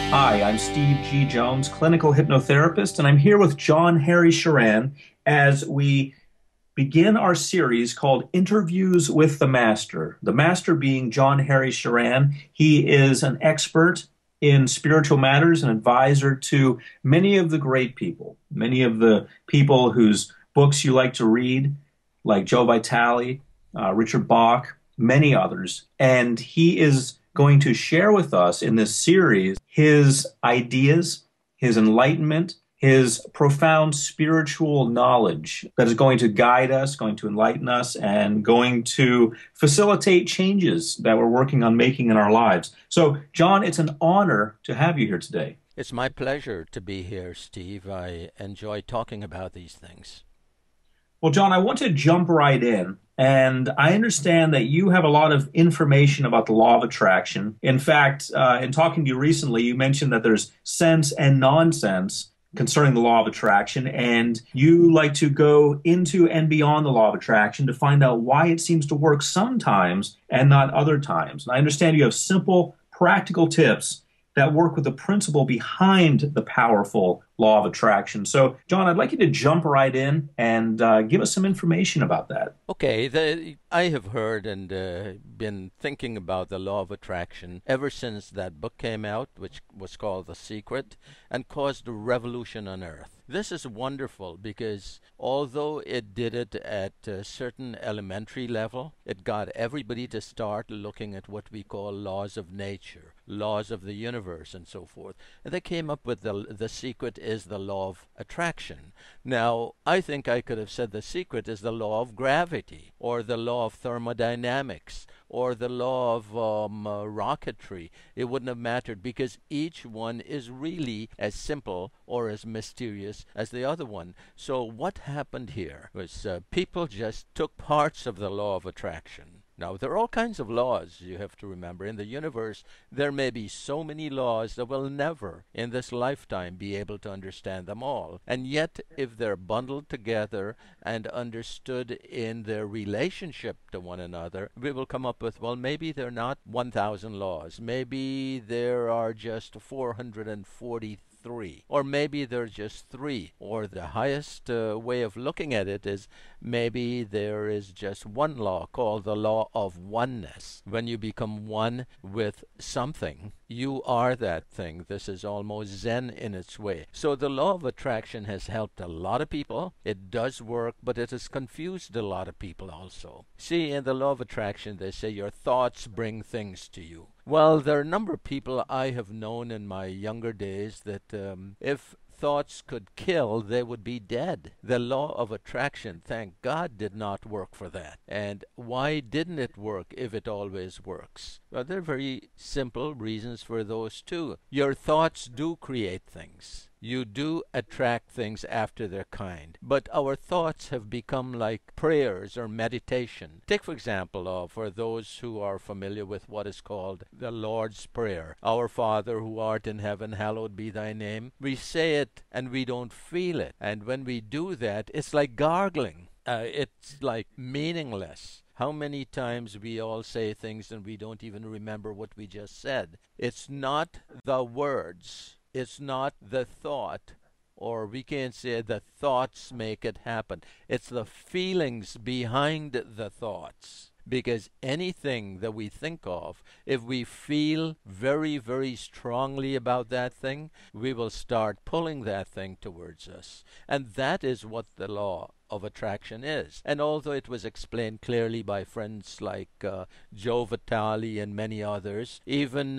Hi, I'm Steve G. Jones, clinical hypnotherapist, and I'm here with John Harricharan as we begin our series called Interviews with the Master. The Master being John Harricharan. He is an expert in spiritual matters, an advisor to many of the great people, many of the people whose books you like to read, like Joe Vitale, Richard Bach, many others. And he is going to share with us in this series his ideas, his enlightenment, his profound spiritual knowledge that is going to guide us, going to enlighten us, and going to facilitate changes that we're working on making in our lives. So, John, it's an honor to have you here today. It's my pleasure to be here, Steve. I enjoy talking about these things. Well, John, I want to jump right in. And I understand that you have a lot of information about the law of attraction. In fact, in talking to you recently, you mentioned that there's sense and nonsense concerning the law of attraction, and you like to go into and beyond the law of attraction to find out why it seems to work sometimes and not other times. And I understand you have simple, practical tips that work with the principle behind the powerful law of attraction. So, John, I'd like you to jump right in and give us some information about that. Okay, I have heard and been thinking about the law of attraction ever since that book came out, which was called The Secret, and caused a revolution on Earth. This is wonderful because although it did it at a certain elementary level, it got everybody to start looking at what we call laws of nature, laws of the universe, and so forth. And they came up with the secret is the law of attraction. Now, I think I could have said the secret is the law of gravity, or the law of thermodynamics, or the law of rocketry. It wouldn't have mattered because each one is really as simple or as mysterious as the other one. So what happened here was people just took parts of the law of attraction. Now, there are all kinds of laws, you have to remember. In the universe, there may be so many laws that we'll never, in this lifetime, be able to understand them all. And yet, if they're bundled together and understood in their relationship to one another, we will come up with, well, maybe they're not 1,000 laws. Maybe there are just 443. Or maybe there's just three. Or the highest way of looking at it is maybe there is just one law called the law of oneness. When you become one with something, you are that thing. This is almost Zen in its way. So the law of attraction has helped a lot of people. It does work, but it has confused a lot of people also. See, in the law of attraction, they say your thoughts bring things to you. Well, there are a number of people I have known in my younger days that if thoughts could kill, they would be dead. The law of attraction, thank God, did not work for that. And why didn't it work if it always works? Well, there are very simple reasons for those too. Your thoughts do create things. You do attract things after their kind. But our thoughts have become like prayers or meditation. Take, for example, for those who are familiar with what is called the Lord's Prayer. Our Father who art in heaven, hallowed be thy name. We say it and we don't feel it. And when we do that, it's like gargling. It's like meaningless. How many times we all say things and we don't even remember what we just said. It's not the words. It's not the thought, or we can't say the thoughts make it happen. It's the feelings behind the thoughts. Because anything that we think of, if we feel very, very strongly about that thing, we will start pulling that thing towards us. And that is what the law of attraction is. And although it was explained clearly by friends like Joe Vitale and many others, even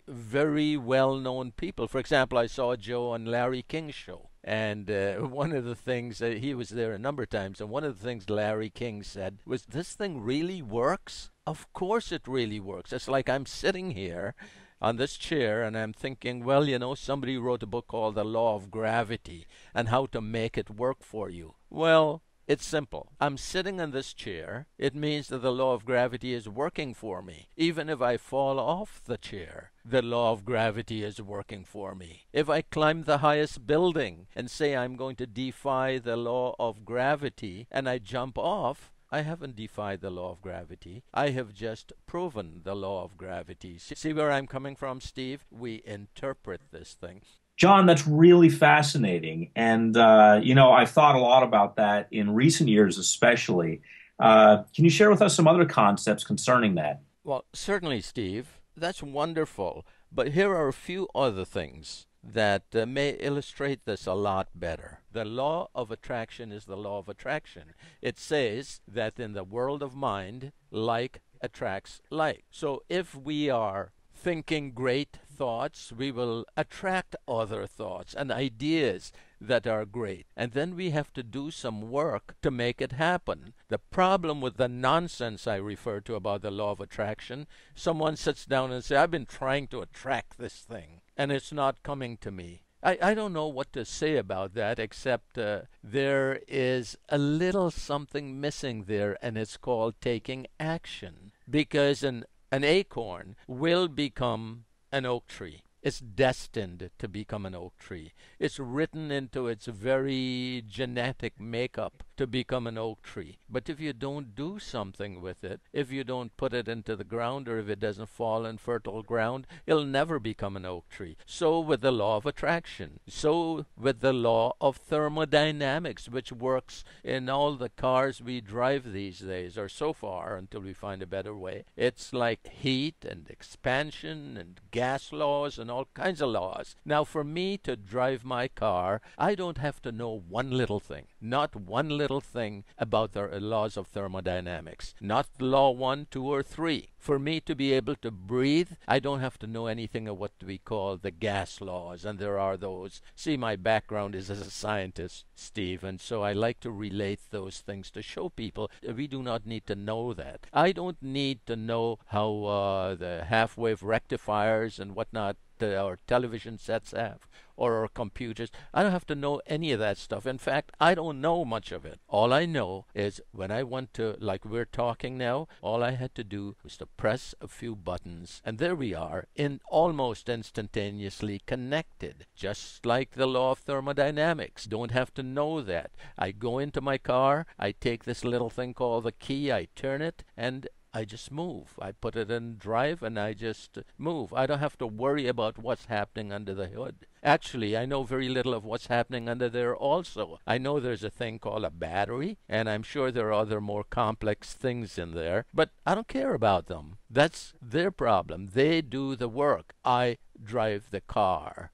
very well-known people. For example, I saw Joe on Larry King's show. And one of the things, he was there a number of times, and one of the things Larry King said was, this thing really works? Of course it really works. It's like I'm sitting here on this chair and I'm thinking, well, you know, somebody wrote a book called The Law of Gravity and how to make it work for you. Well, it's simple. I'm sitting in this chair. It means that the law of gravity is working for me. Even if I fall off the chair, the law of gravity is working for me. If I climb the highest building and say I'm going to defy the law of gravity and I jump off, I haven't defied the law of gravity. I have just proven the law of gravity. See where I'm coming from, Steve? We interpret this thing. John, that's really fascinating. And, I've thought a lot about that in recent years, especially. Can you share with us some other concepts concerning that? Well, certainly, Steve. That's wonderful. But here are a few other things that may illustrate this a lot better. The law of attraction is the law of attraction. It says that in the world of mind, like attracts like. So if we are thinking great thoughts, we will attract other thoughts and ideas that are great. And then we have to do some work to make it happen. The problem with the nonsense I refer to about the law of attraction, someone sits down and says, I've been trying to attract this thing, and it's not coming to me. I don't know what to say about that except there is a little something missing there, and it's called taking action. Because an acorn will become an oak tree. It's destined to become an oak tree. It's written into its very genetic makeup to become an oak tree. But if you don't do something with it, if you don't put it into the ground, or if it doesn't fall in fertile ground, it'll never become an oak tree. So with the law of attraction. So with the law of thermodynamics, which works in all the cars we drive these days, or so far until we find a better way. It's like heat and expansion and gas laws and all kinds of laws. Now, for me to drive my car, I don't have to know one little thing, not one little thing about the laws of thermodynamics, not law 1, 2, or 3. For me to be able to breathe, I don't have to know anything of what we call the gas laws, and there are those. See, my background is as a scientist, Steve, and so I like to relate those things to show people we do not need to know that. I don't need to know how the half-wave rectifiers and whatnot our television sets have, or our computers. I don't have to know any of that stuff. In fact, I don't know much of it. All I know is when I want to, like we're talking now, all I had to do was to press a few buttons, and there we are, in almost instantaneously connected, just like the law of thermodynamics. Don't have to know that. I go into my car, I take this little thing called the key, I turn it, and I just move. I put it in drive and I just move. I don't have to worry about what's happening under the hood. Actually, I know very little of what's happening under there also. I know there's a thing called a battery, and I'm sure there are other more complex things in there, but I don't care about them. That's their problem. They do the work. I drive the car.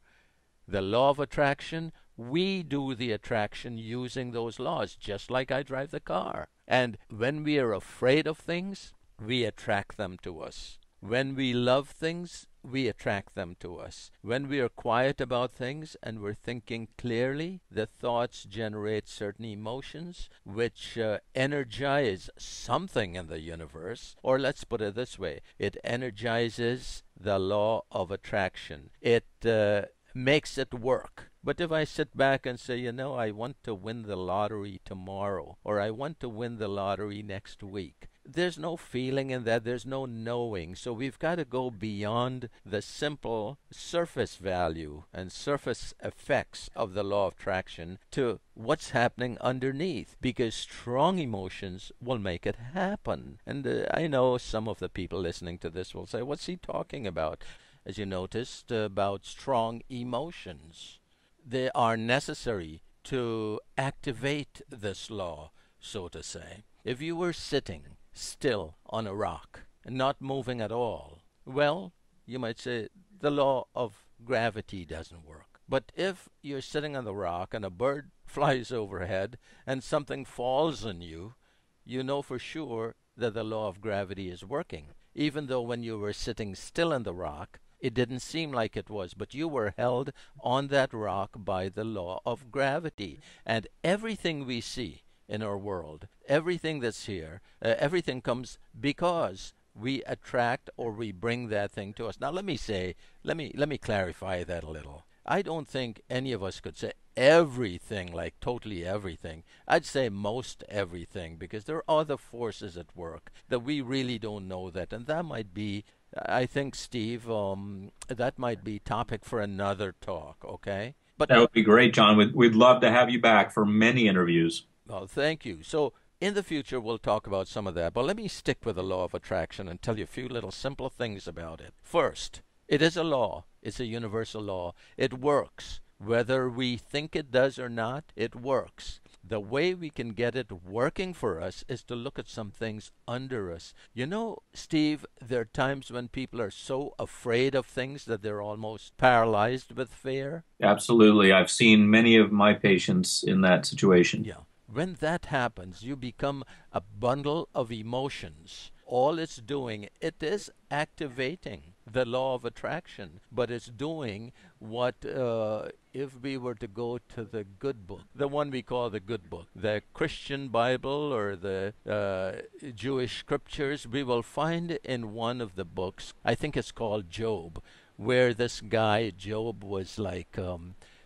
The law of attraction, we do the attraction using those laws, just like I drive the car. And when we are afraid of things, we attract them to us. When we love things, we attract them to us. When we are quiet about things and we're thinking clearly, the thoughts generate certain emotions which energize something in the universe. Or let's put it this way, it energizes the law of attraction. It makes it work. But if I sit back and say, I want to win the lottery tomorrow, or I want to win the lottery next week, there's no feeling in that, there's no knowing. So we've got to go beyond the simple surface value and surface effects of the law of attraction to what's happening underneath, because strong emotions will make it happen. And I know some of the people listening to this will say, what's he talking about? As you noticed, about strong emotions. They are necessary to activate this law, so to say. If you were sitting still on a rock and not moving at all, well, you might say the law of gravity doesn't work. But if you're sitting on the rock and a bird flies overhead and something falls on you, you know for sure that the law of gravity is working. Even though when you were sitting still on the rock, it didn't seem like it was, but you were held on that rock by the law of gravity. And everything we see in our world, everything that's here, everything comes because we attract or we bring that thing to us. Now let me clarify that a little. I don't think any of us could say everything, like totally everything. I'd say most everything, because there are other forces at work that we really don't know that, and that might be, I think, Steve, that might be topic for another talk, okay? But That would be great, John. We'd love to have you back for many interviews. well, thank you. So In the future, we'll talk about some of that, but let me stick with the law of attraction and tell you a few little simple things about it. First, it is a law. It's a universal law. It works. Whether we think it does or not, it works. The way we can get it working for us is to look at some things under us. You know, Steve, there are times when people are so afraid of things that they're almost paralyzed with fear. Absolutely. I've seen many of my patients in that situation. Yeah. When that happens, you become a bundle of emotions. All it's doing, it is activating the law of attraction, but it's doing what, if we were to go to the good book, the one we call the good book, the Christian Bible or the Jewish scriptures, we will find in one of the books, I think it's called Job, where this guy, Job, was like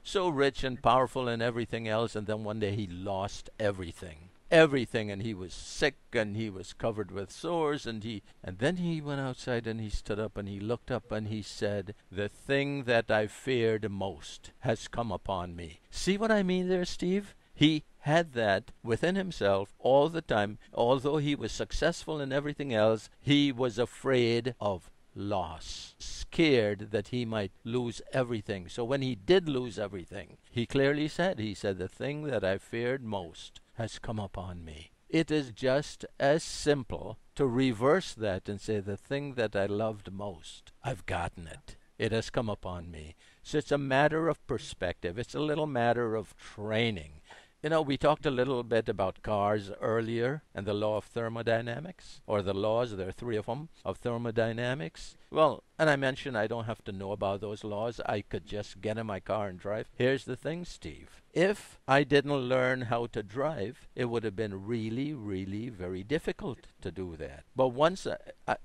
so rich and powerful and everything else, and then one day he lost everything, and he was sick and he was covered with sores, and then he went outside and he stood up and he looked up and he said, the thing that I feared most has come upon me. See what I mean there, Steve? He had that within himself all the time. Although he was successful in everything else, he was afraid of loss, scared that he might lose everything. So when he did lose everything, he clearly said, the thing that I feared most has come upon me. It is just as simple to reverse that and say, the thing that I loved most, I've gotten it. It has come upon me. So it's a matter of perspective. It's a little matter of training. You know, we talked a little bit about cars earlier and the law of thermodynamics, or the laws, there are three of them, of thermodynamics. Well, and I mentioned I don't have to know about those laws. I could just get in my car and drive. Here's the thing, Steve. If I didn't learn how to drive, it would have been really, really very difficult to do that. But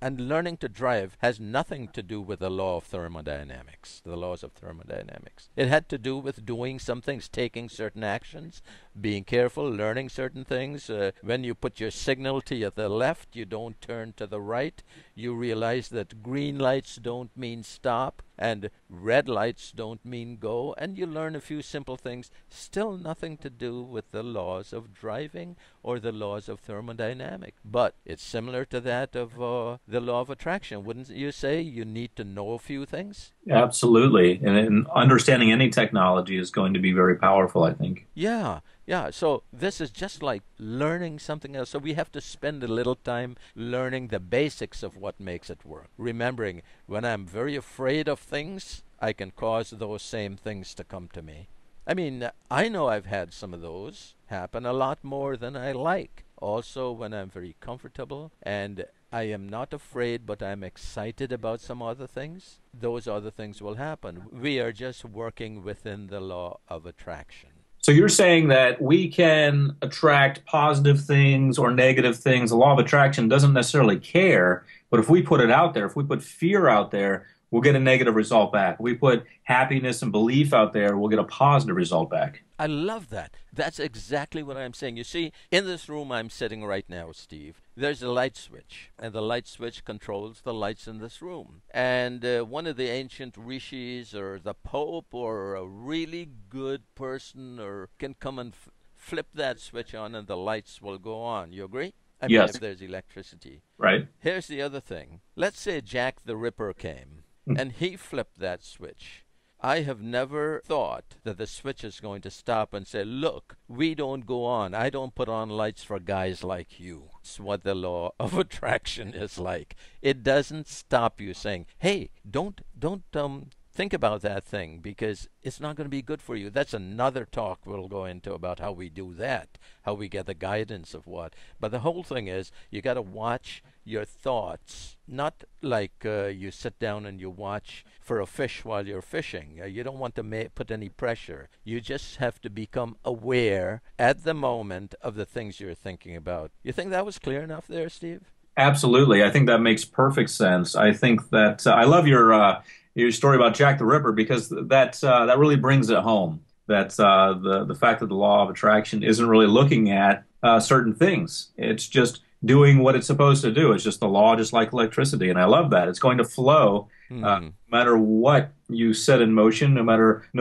and learning to drive has nothing to do with the law of thermodynamics, the laws of thermodynamics. It had to do with doing some things, taking certain actions, being careful, learning certain things. When you put your signal to the left, you don't turn to the right. You realize that green lights don't mean stop, and red lights don't mean go, and you learn a few simple things, still nothing to do with the laws of driving or the laws of thermodynamics. But it's similar to that of the law of attraction. Wouldn't you say you need to know a few things? Absolutely. And understanding any technology is going to be very powerful, I think. Yeah. So this is just like learning something else. So we have to spend a little time learning the basics of what makes it work. Remembering, when I'm very afraid of things, I can cause those same things to come to me. I mean, I know I've had some of those happen a lot more than I like. Also, when I'm very comfortable and I am not afraid, but I'm excited about some other things, those other things will happen. We are just working within the law of attraction. So you're saying that we can attract positive things or negative things. The law of attraction doesn't necessarily care, but if we put it out there, if we put fear out there, we'll get a negative result back. If we put happiness and belief out there, we'll get a positive result back. I love that. That's exactly what I'm saying. You see, in this room I'm sitting right now, Steve, there's a light switch, and the light switch controls the lights in this room. And one of the ancient rishis or the Pope or a really good person or can come and flip that switch on and the lights will go on. You agree? I mean, Yes. if there's electricity. Right. Here's the other thing. Let's say Jack the Ripper came and he flipped that switch. I have never thought that the switch is going to stop and say, look, we don't go on. I don't put on lights for guys like you. It's what the law of attraction is like. It doesn't stop you saying, hey, don't think about that thing because it's not going to be good for you. That's another talk we'll go into about how we do that, how we get the guidance of what. But the whole thing is you got to watch your thoughts, not like you sit down and you watch for a fish while you're fishing. You don't want to put any pressure. You just have to become aware at the moment of the things you're thinking about. You think that was clear enough there, Steve? Absolutely. I think that makes perfect sense. I think that I love your story about Jack the Ripper because that really brings it home. That the fact that the law of attraction isn't really looking at certain things. It's just doing what it's supposed to do. It's just the law, just like electricity. And I love that. It's going to flow Hmm. no matter what you set in motion, no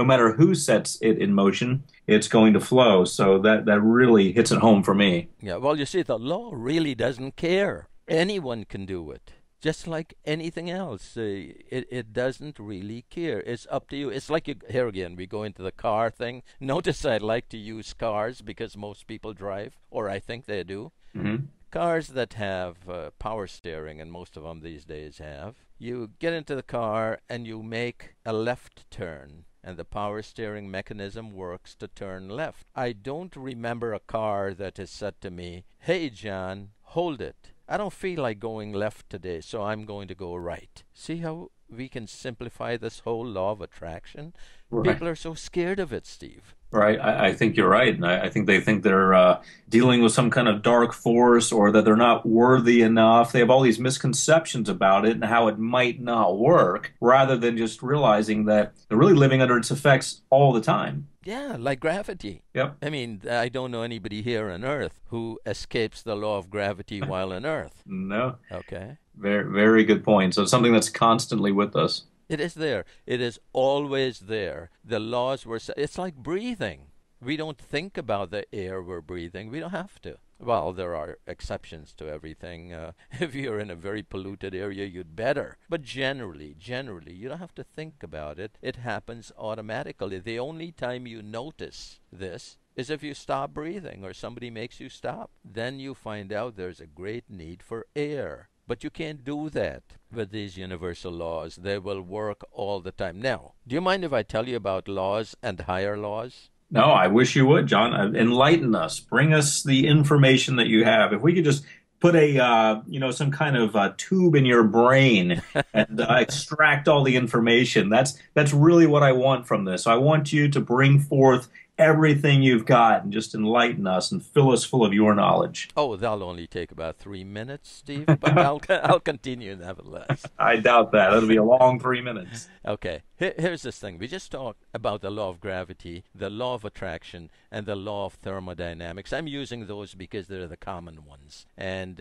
matter who sets it in motion, it's going to flow. So that really hits it home for me. Yeah, well, you see, the law really doesn't care. Anyone can do it. Just like anything else, it doesn't really care. It's up to you. It's like here again, we go into the car thing. Notice I like to use cars because most people drive, or I think they do. Hmm. Cars that have power steering, and most of them these days have, you get into the car and you make a left turn, and the power steering mechanism works to turn left. I don't remember a car that has said to me, "Hey, John, hold it. I don't feel like going left today, so I'm going to go right." See how we can simplify this whole law of attraction? Right. People are so scared of it, Steve. Right. I think you're right. And I think they think they're dealing with some kind of dark force or that they're not worthy enough. They have all these misconceptions about it and how it might not work, rather than just realizing that they're really living under its effects all the time. Yeah, like gravity. Yep. I mean, I don't know anybody here on Earth who escapes the law of gravity while on Earth. No. Okay? Very, very good point. So it's something that's constantly with us. It is there. It is always there. The laws were set. It's like breathing. We don't think about the air we're breathing. We don't have to. Well, there are exceptions to everything. If you're in a very polluted area, you'd better. But generally, you don't have to think about it. It happens automatically. The only time you notice this is if you stop breathing or somebody makes you stop. Then you find out there's a great need for air. But you can't do that with these universal laws. They will work all the time. Now, do you mind if I tell you about laws and higher laws? No, I wish you would, John. Enlighten us. Bring us the information that you have. If we could just put some kind of tube in your brain and extract all the information. That's really what I want from this. I want you to bring forth everything you've got and just enlighten us and fill us full of your knowledge. Oh, that'll only take about 3 minutes, Steve, but I'll continue nevertheless. I doubt that. That'll be a long 3 minutes. Okay, here's this thing. We just talked about the law of gravity, the law of attraction, and the law of thermodynamics. I'm using those because they're the common ones. And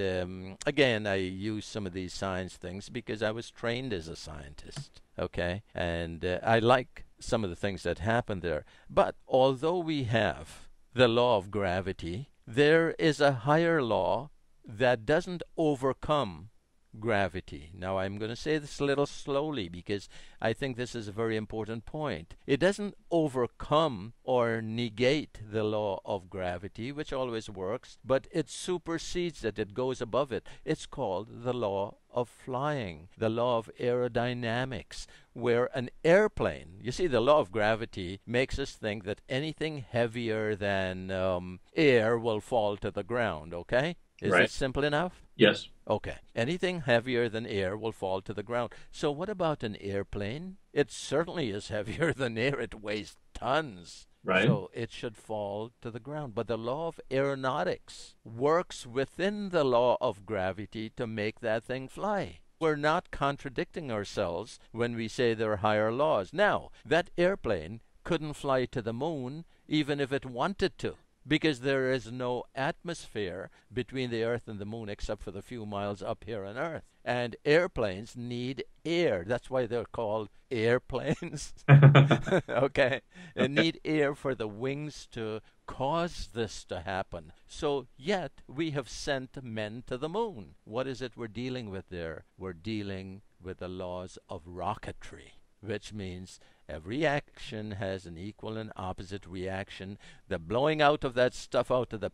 again, I use some of these science things because I was trained as a scientist. Okay, and I like some of the things that happen there. But although we have the law of gravity, there is a higher law that doesn't overcome gravity. Now, I'm going to say this a little slowly because I think this is a very important point. It doesn't overcome or negate the law of gravity, which always works, but it supersedes it. It goes above it. It's called the law of flying, the law of aerodynamics, where an airplane, you see, the law of gravity makes us think that anything heavier than air will fall to the ground, okay? Is Right. it simple enough? Yes. Okay. Anything heavier than air will fall to the ground. So what about an airplane? It certainly is heavier than air. It weighs tons. Right. So it should fall to the ground. But the law of aeronautics works within the law of gravity to make that thing fly. We're not contradicting ourselves when we say there are higher laws. Now, that airplane couldn't fly to the moon even if it wanted to, because there is no atmosphere between the Earth and the Moon except for the few miles up here on Earth. And airplanes need air. That's why they're called airplanes. Okay? They need air for the wings to cause this to happen. So, yet, we have sent men to the moon. What is it we're dealing with there? We're dealing with the laws of rocketry, which means every action has an equal and opposite reaction. The blowing out of that stuff out of the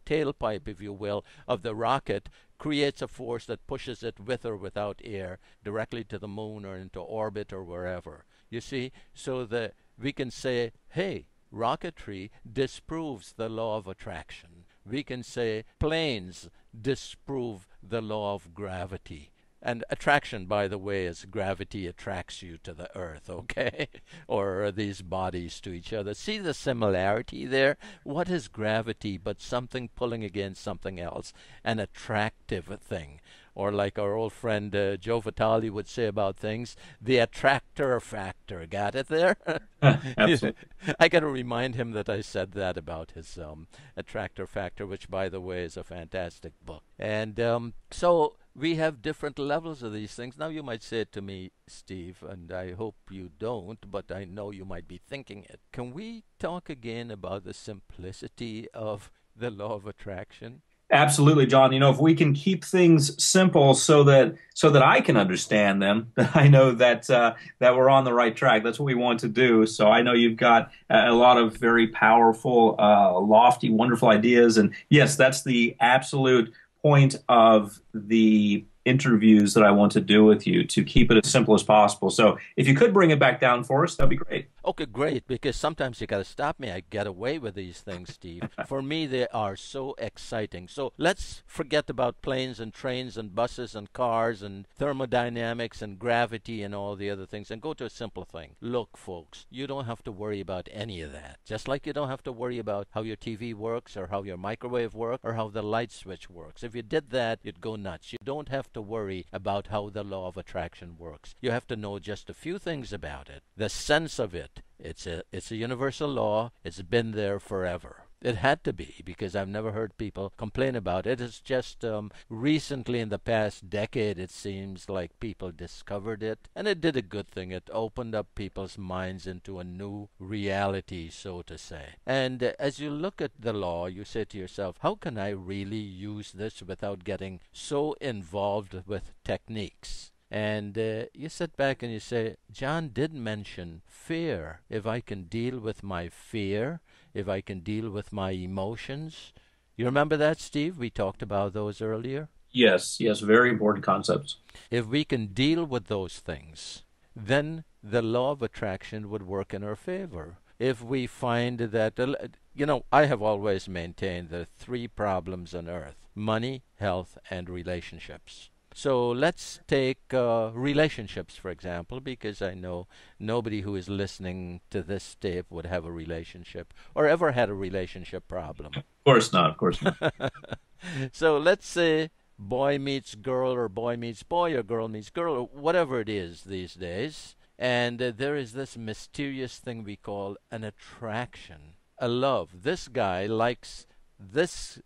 tailpipe, if you will, of the rocket creates a force that pushes it with or without air directly to the moon or into orbit or wherever. You see, so that we can say, hey, rocketry disproves the law of attraction. We can say planes disprove the law of gravity. And attraction, by the way, is gravity attracts you to the earth, okay? Or these bodies to each other. See the similarity there? What is gravity but something pulling against something else? An attractive thing. Or like our old friend Joe Vitale would say about things, the attractor factor. Got it there? Absolutely. I got to remind him that I said that about his attractor factor, which, by the way, is a fantastic book. And so we have different levels of these things. Now, you might say it to me, Steve, and I hope you don't, but I know you might be thinking it. Can we talk again about the simplicity of the law of attraction? Absolutely, John. If we can keep things simple so that I can understand them, I know that we're on the right track. That's what we want to do. So I know you've got a lot of very powerful, lofty, wonderful ideas, and yes, that's the absolute point of the interviews that I want to do with you, to keep it as simple as possible. So if you could bring it back down for us, that'd be great. Okay, great, because sometimes you got to stop me. I get away with these things, Steve. For me, they are so exciting. So let's forget about planes and trains and buses and cars and thermodynamics and gravity and all the other things and go to a simple thing. Look, folks, you don't have to worry about any of that. Just like you don't have to worry about how your TV works or how your microwave works or how the light switch works. If you did that, you'd go nuts. You don't have to worry about how the law of attraction works. You have to know just a few things about it, the sense of it. It's a universal law. It's been there forever. It had to be, because I've never heard people complain about it. It's just recently, in the past decade, it seems like people discovered it, and it did a good thing. It opened up people's minds into a new reality, so to say. And as you look at the law, you say to yourself, how can I really use this without getting so involved with techniques? And you sit back and you say, John did mention fear. If I can deal with my fear, if I can deal with my emotions. You remember that, Steve? We talked about those earlier. Yes, yes, very important concepts. If we can deal with those things, then the law of attraction would work in our favor. If we find that, I have always maintained the three problems on earth: money, health, and relationships. So let's take relationships, for example, because I know nobody who is listening to this tape would have a relationship or ever had a relationship problem. Of course not, of course not. So let's say boy meets girl, or boy meets boy, or girl meets girl, or whatever it is these days. And there is this mysterious thing we call an attraction, a love. This guy likes this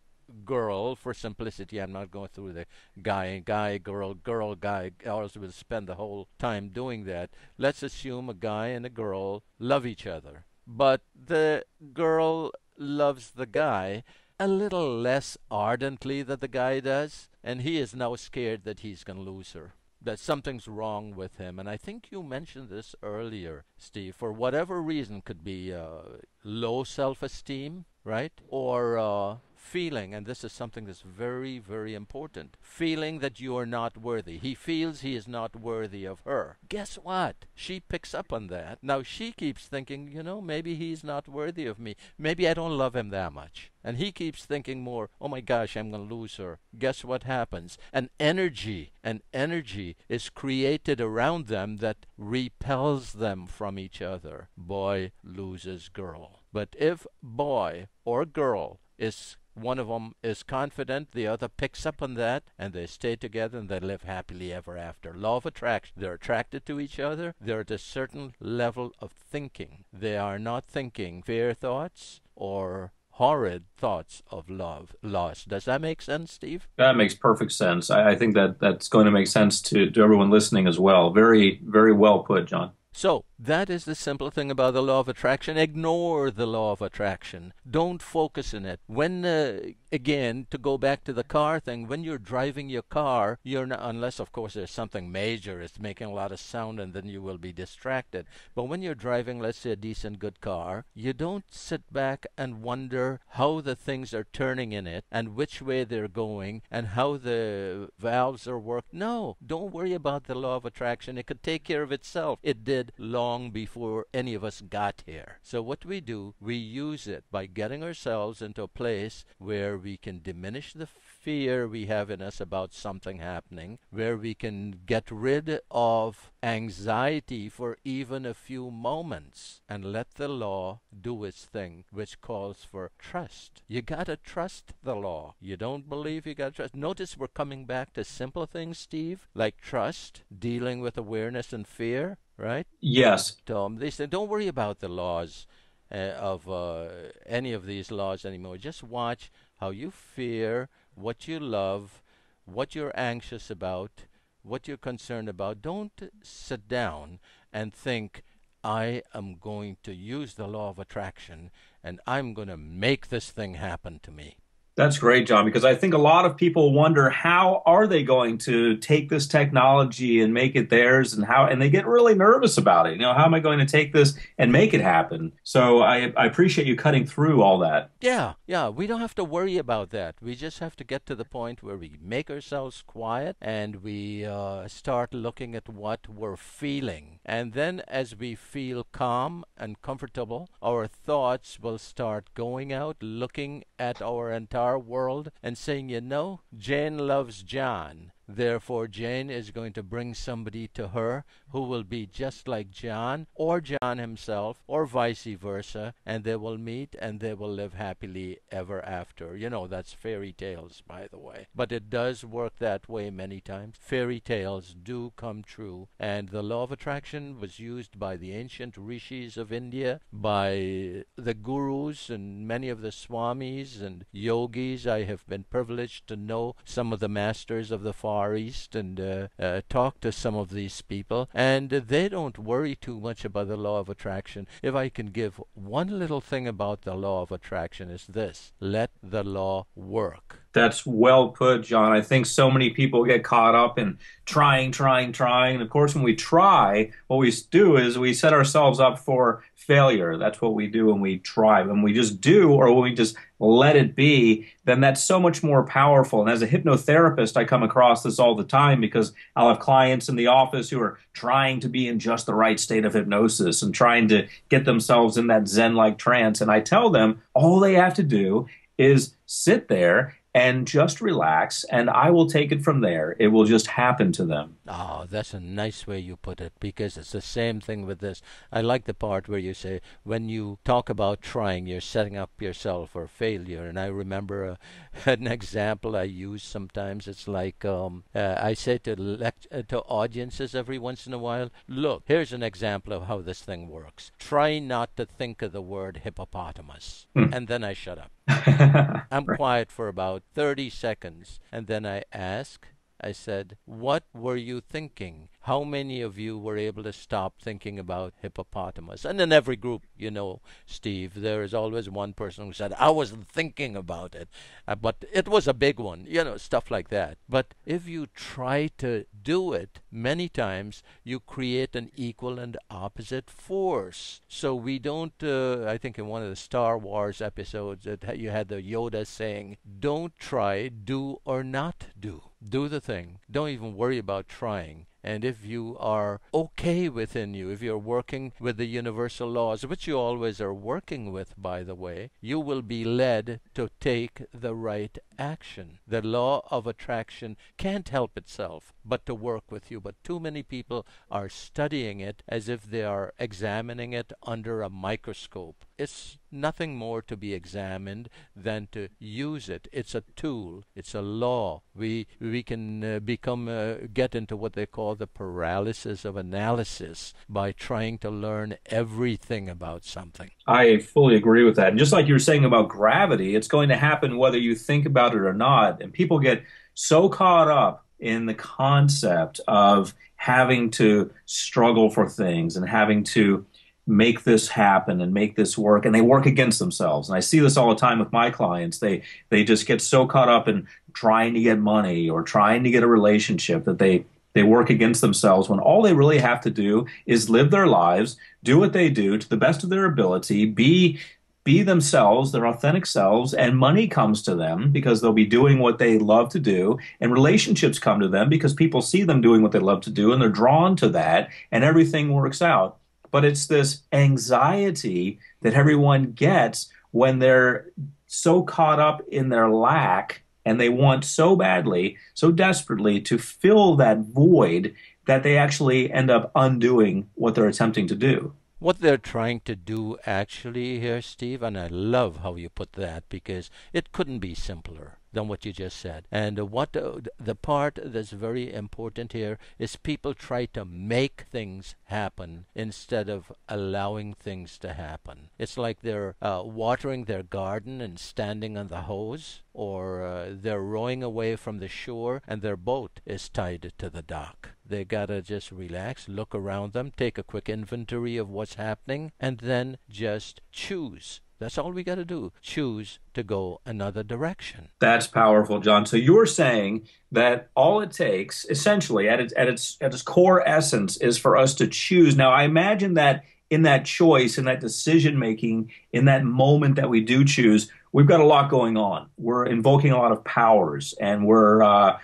girl. For simplicity, I'm not going through the guy, girl, guy. Ours will spend the whole time doing that. Let's assume a guy and a girl love each other, but the girl loves the guy a little less ardently than the guy does, and he is now scared that he's going to lose her, that something's wrong with him. And I think you mentioned this earlier, Steve. For whatever reason, could be low self-esteem, right? Or feeling, and this is something that's very, very important, feeling that you are not worthy. He feels he is not worthy of her. Guess what? She picks up on that. Now she keeps thinking, maybe he's not worthy of me. Maybe I don't love him that much. And he keeps thinking more, oh my gosh, I'm going to lose her. Guess what happens? An energy is created around them that repels them from each other. Boy loses girl. But if boy or girl is one of them is confident, the other picks up on that, and they stay together and they live happily ever after. Law of attraction. They're attracted to each other. They're at a certain level of thinking. They are not thinking fear thoughts or horrid thoughts of love, loss. Does that make sense, Steve? That makes perfect sense. I think that's going to make sense to everyone listening as well. Very, very well put, John. So, that is the simple thing about the law of attraction. Ignore the law of attraction. Don't focus on it. When, again, to go back to the car thing, when you're driving your car, you're not, unless, of course, there's something major, it's making a lot of sound, and then you will be distracted. But when you're driving, let's say, a decent, good car, you don't sit back and wonder how the things are turning in it, and which way they're going, and how the valves are working. No, don't worry about the law of attraction. It could take care of itself. It did long before any of us got here. So what we do, we use it by getting ourselves into a place where we can diminish the fear we have in us about something happening, where we can get rid of anxiety for even a few moments and let the law do its thing, which calls for trust. You gotta trust the law. You don't believe, you gotta trust. Notice we're coming back to simple things, Steve, like trust, dealing with awareness and fear, right? Yes. Tom, they say don't worry about the laws of any of these laws anymore. Just watch how you fear, what you love, what you're anxious about, what you're concerned about. Don't sit down and think, I am going to use the law of attraction and I'm going to make this thing happen to me. That's great, John, because I think a lot of people wonder how are they going to take this technology and make it theirs and they get really nervous about it. How am I going to take this and make it happen? So I appreciate you cutting through all that. Yeah, we don't have to worry about that. We just have to get to the point where we make ourselves quiet and we start looking at what we're feeling. And then as we feel calm and comfortable, our thoughts will start going out, looking at our entire world and saying, Jane loves John. Therefore, Jane is going to bring somebody to her who will be just like John or John himself or vice versa, and they will meet and they will live happily ever after. That's fairy tales, by the way. But it does work that way many times. Fairy tales do come true. And the law of attraction was used by the ancient rishis of India, by the gurus and many of the swamis and yogis. I have been privileged to know some of the masters of the Far East and talk to some of these people, and they don't worry too much about the law of attraction. If I can give one little thing about the law of attraction, is this: let the law work. That's well put, John. I think so many people get caught up in trying. And of course, when we try, what we do is we set ourselves up for failure. That's what we do when we try. When we just do or when we just let it be, then that's so much more powerful. And as a hypnotherapist, I come across this all the time because I'll have clients in the office who are trying to be in just the right state of hypnosis and trying to get themselves in that Zen-like trance. And I tell them all they have to do is sit there and just relax, and I will take it from there. It will just happen to them. Oh, that's a nice way you put it, because it's the same thing with this. I like the part where you say, when you talk about trying, you're setting up yourself for failure. And I remember an example I use sometimes. It's like I say to audiences every once in a while, look, here's an example of how this thing works. Try not to think of the word hippopotamus. And then I shut up. I'm quiet for about 30 seconds, and then I said, what were you thinking? How many of you were able to stop thinking about hippopotamus? And in every group, Steve, there is always one person who said, I wasn't thinking about it, but it was a big one, stuff like that. But if you try to do it many times, you create an equal and opposite force. So we don't, I think in one of the Star Wars episodes, you had the Yoda saying, don't try, do or not do. Do the thing. Don't even worry about trying. And if you are okay within you, if you're working with the universal laws, which you always are working with, by the way, you will be led to take the right action. The law of attraction can't help itself but to work with you. But too many people are studying it as if they are examining it under a microscope. It's nothing more to be examined than to use it. It's a tool. It's a law. We can get into what they call the paralysis of analysis by trying to learn everything about something. I fully agree with that. And just like you were saying about gravity, it's going to happen whether you think about it or not. And people get so caught up in the concept of having to struggle for things and having to make this happen and make this work, and they work against themselves. And I see this all the time with my clients. They just get so caught up in trying to get money or trying to get a relationship that they work against themselves, when all they really have to do is live their lives, do what they do to the best of their ability, be themselves, their authentic selves, and money comes to them because they'll be doing what they love to do, and relationships come to them because people see them doing what they love to do, and they're drawn to that, and everything works out. But it's this anxiety that everyone gets when they're so caught up in their lack and they want so badly, so desperately to fill that void that they actually end up undoing what they're attempting to do. What they're trying to do actually here, Steve, and I love how you put that because it couldn't be simpler than what you just said. And what the part that's very important here is people try to make things happen instead of allowing things to happen. It's like they're watering their garden and standing on the hose, or they're rowing away from the shore and their boat is tied to the dock. They gotta just relax, look around them, take a quick inventory of what's happening, and then just choose. That's all we gotta do. Choose to go another direction. That's powerful, John. So you're saying that all it takes, essentially, at its core essence, is for us to choose. Now, I imagine that in that choice, in that decision making, in that moment that we do choose, we've got a lot going on. We're invoking a lot of powers, and we're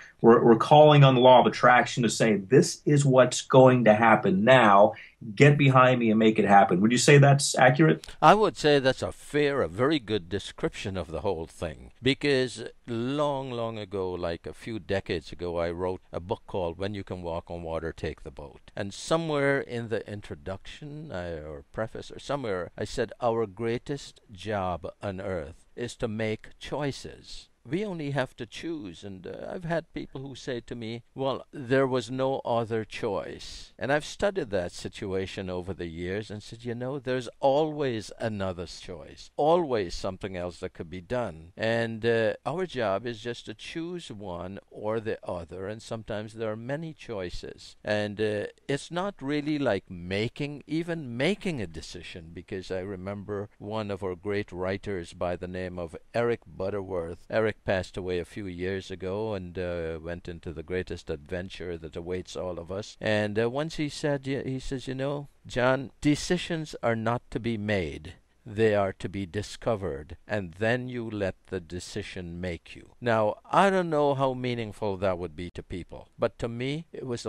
calling on the law of attraction to say this is what's going to happen now. Get behind me and make it happen. Would you say that's accurate? I would say that's a very good description of the whole thing. Because long, long ago, like a few decades ago, I wrote a book called When You Can Walk on Water, Take the Boat. And somewhere in the introduction or preface or somewhere, I said our greatest job on earth is to make choices. We only have to choose. And I've had people who say to me, well, there was no other choice. And I've studied that situation over the years and said, there's always another choice, always something else that could be done. And our job is just to choose one or the other. And sometimes there are many choices. And it's not really like even making a decision, because I remember one of our great writers by the name of Eric Butterworth. Eric passed away a few years ago and went into the greatest adventure that awaits all of us. And once he says, John, decisions are not to be made. They are to be discovered, and then you let the decision make you. Now, I don't know how meaningful that would be to people, but to me, it was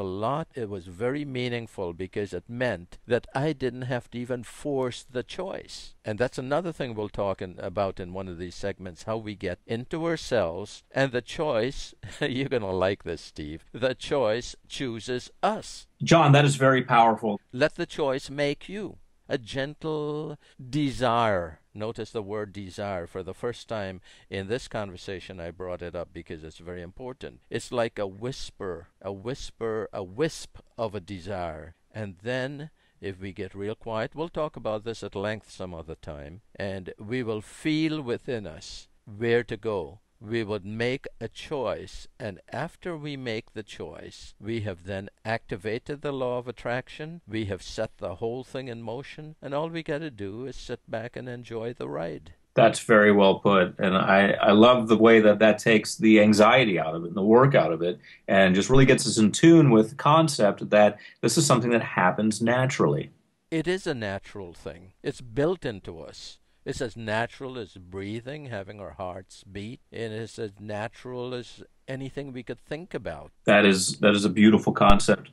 very meaningful because it meant that I didn't have to even force the choice. And that's another thing we'll talk about in one of these segments, how we get into ourselves, and the choice, you're going to like this, Steve, the choice chooses us. John, that is very powerful. Let the choice make you. A gentle desire. Notice the word desire. For the first time in this conversation, I brought it up because it's very important. It's like a whisper, a wisp of a desire. And then, if we get real quiet, we'll talk about this at length some other time, and we will feel within us where to go. We would make a choice, and after we make the choice, we have then activated the law of attraction. We have set the whole thing in motion, and all we got to do is sit back and enjoy the ride. That's very well put. And I love the way that that takes the anxiety out of it and the work out of it and just really gets us in tune with the concept that this is something that happens naturally. It is a natural thing. It's built into us. It's as natural as breathing, having our hearts beat, and it's as natural as anything we could think about. That is a beautiful concept.